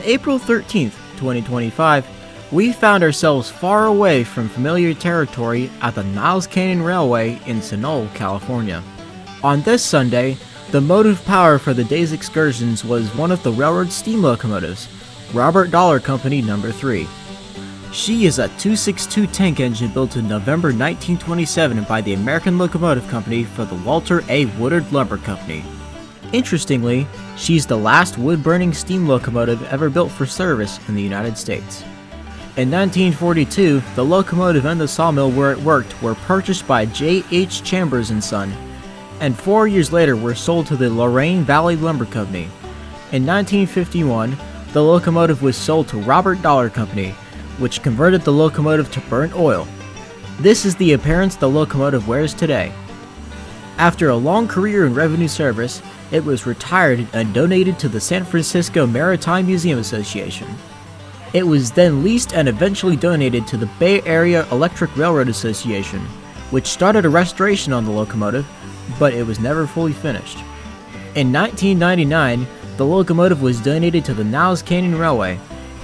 April 13th, 2025, we found ourselves far away from familiar territory at the Niles Canyon Railway in Sonoma, California. On this Sunday, the motive power for the day's excursions was one of the railroad's steam locomotives, Robert Dollar Company No. 3. She is a 262 tank engine built in November 1927 by the American Locomotive Company for the Walter A. Woodard Lumber Company. Interestingly, she's the last wood-burning steam locomotive ever built for service in the United States. In 1942, the locomotive and the sawmill where it worked were purchased by J. H. Chambers & Son, and 4 years later were sold to the Lorraine Valley Lumber Company. In 1951, the locomotive was sold to Robert Dollar Company, which converted the locomotive to burnt oil. This is the appearance the locomotive wears today. After a long career in revenue service, it was retired and donated to the San Francisco Maritime Museum Association. It was then leased and eventually donated to the Bay Area Electric Railroad Association, which started a restoration on the locomotive, but it was never fully finished. In 1999, the locomotive was donated to the Niles Canyon Railway,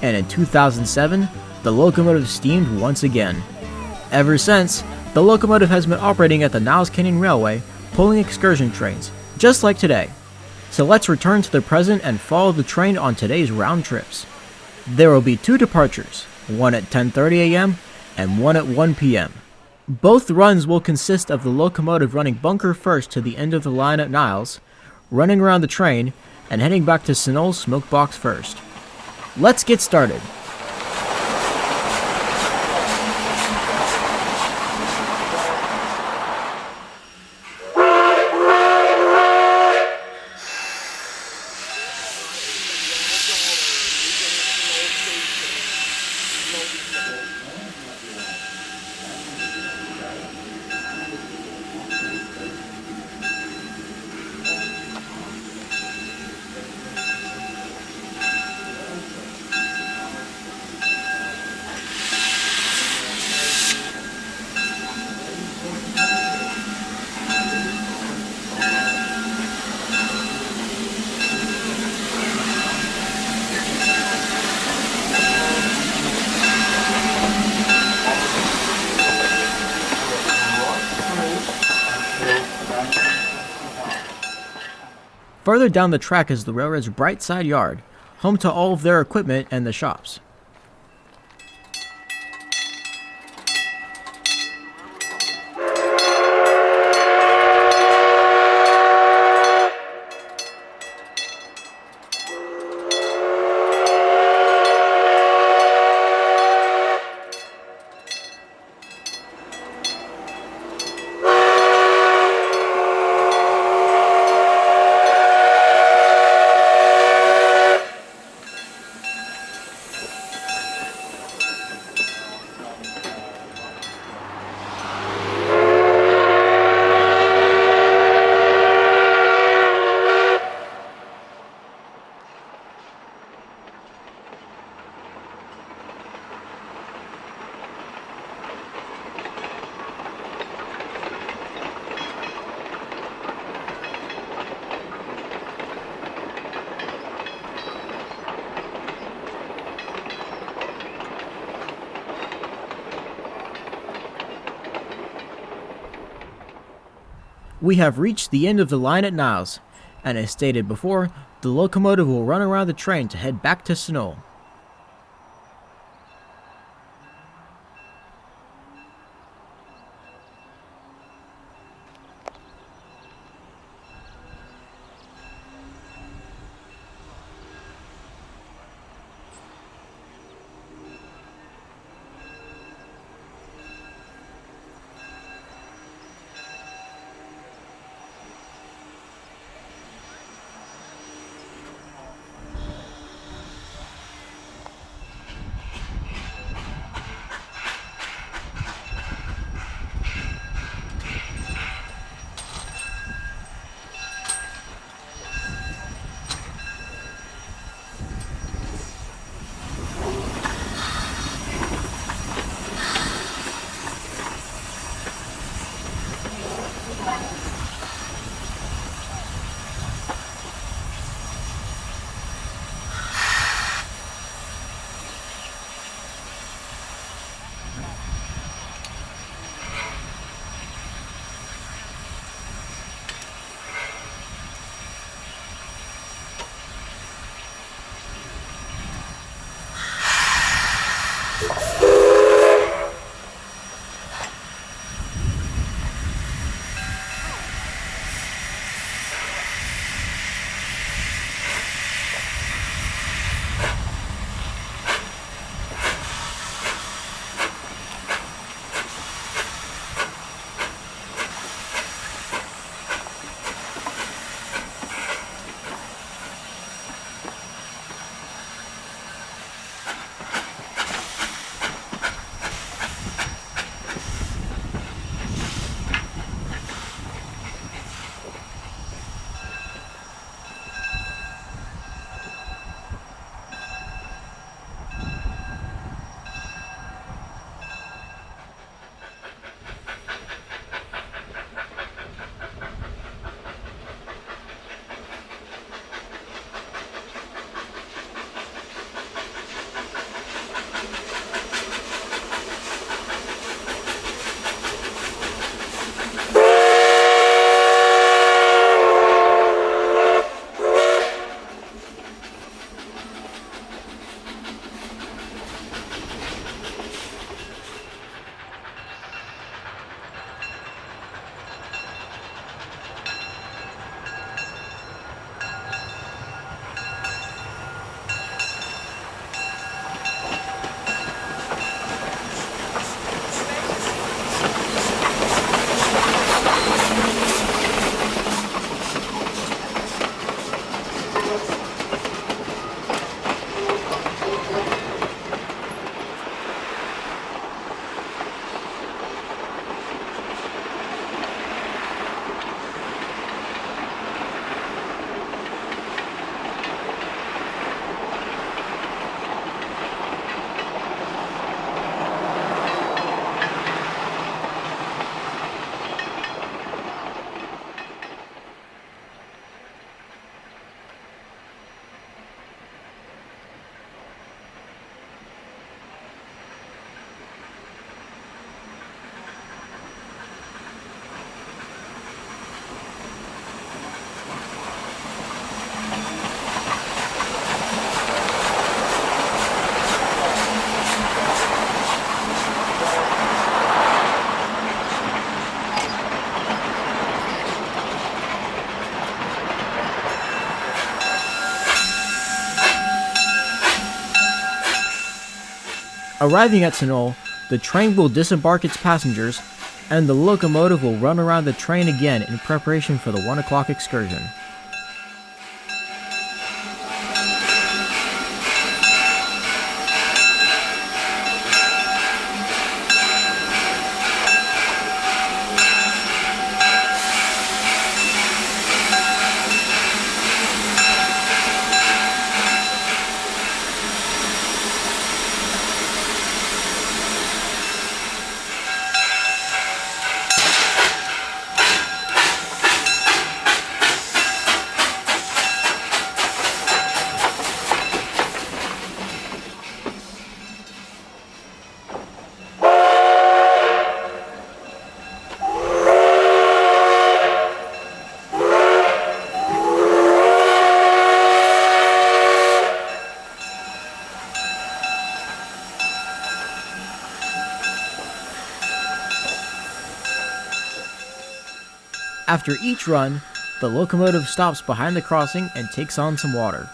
and in 2007, the locomotive steamed once again. Ever since, the locomotive has been operating at the Niles Canyon Railway, pulling excursion trains, just like today. So let's return to the present and follow the train on today's round trips. There will be 2 departures, one at 10:30 a.m. and one at 1 p.m. Both runs will consist of the locomotive running bunker first to the end of the line at Niles, running around the train, and heading back to Sonoma Smokebox first. Let's get started. Further down the track is the railroad's Brightside Yard, home to all of their equipment and the shops. We have reached the end of the line at Niles, and as stated before, the locomotive will run around the train to head back to Sonoma. Arriving at Sunol, the train will disembark its passengers, and the locomotive will run around the train again in preparation for the 1 o'clock excursion. After each run, the locomotive stops behind the crossing and takes on some water.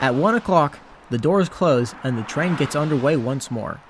At 1 o'clock, the doors close and the train gets underway once more.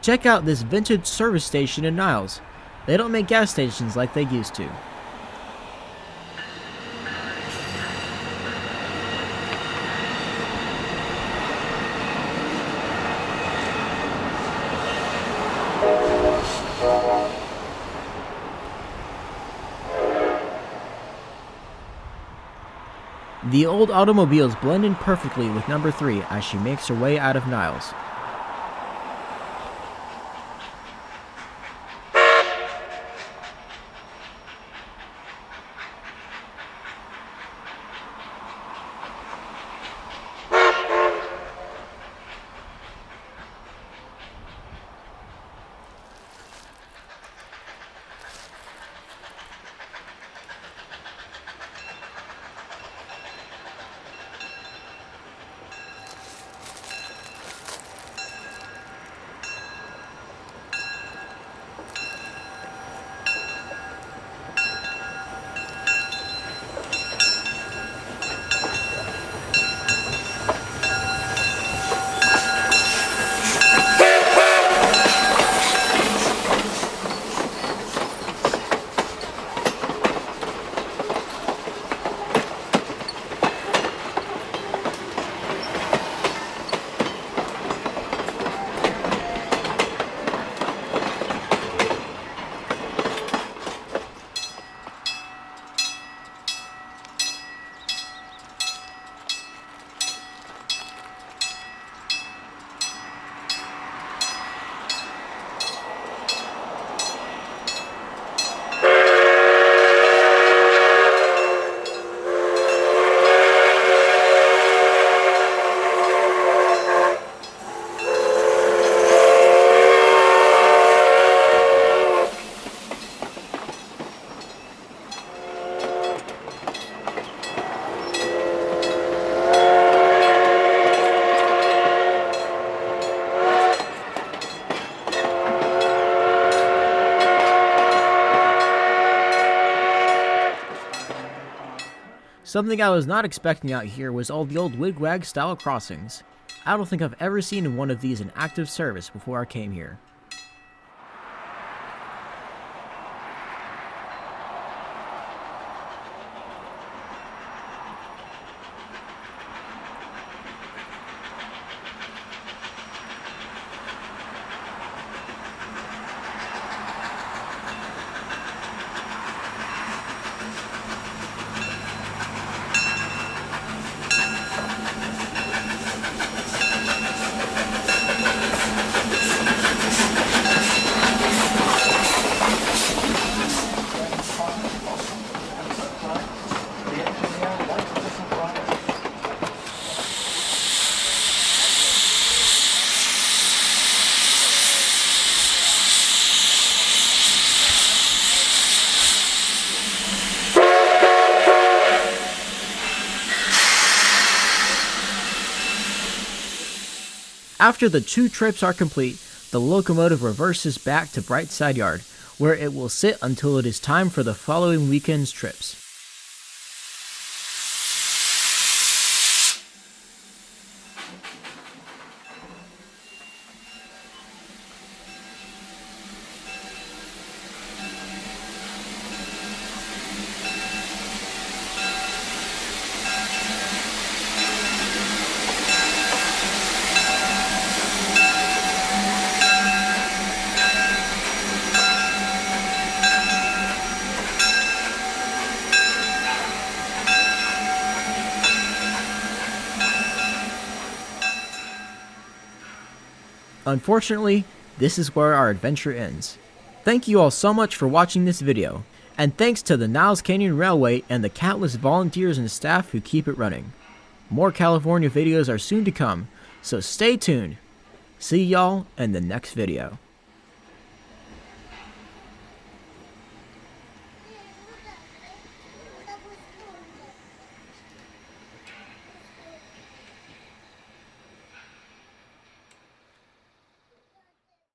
Check out this vintage service station in Niles. They don't make gas stations like they used to. The old automobiles blend in perfectly with number 3 as she makes her way out of Niles. Something I was not expecting out here was all the old wigwag style crossings. I don't think I've ever seen one of these in active service before I came here. After the 2 trips are complete, the locomotive reverses back to Brightside Yard, where it will sit until it is time for the following weekend's trips. Unfortunately, this is where our adventure ends. Thank you all so much for watching this video, and thanks to the Niles Canyon Railway and the countless volunteers and staff who keep it running. More California videos are soon to come, so stay tuned. See y'all in the next video.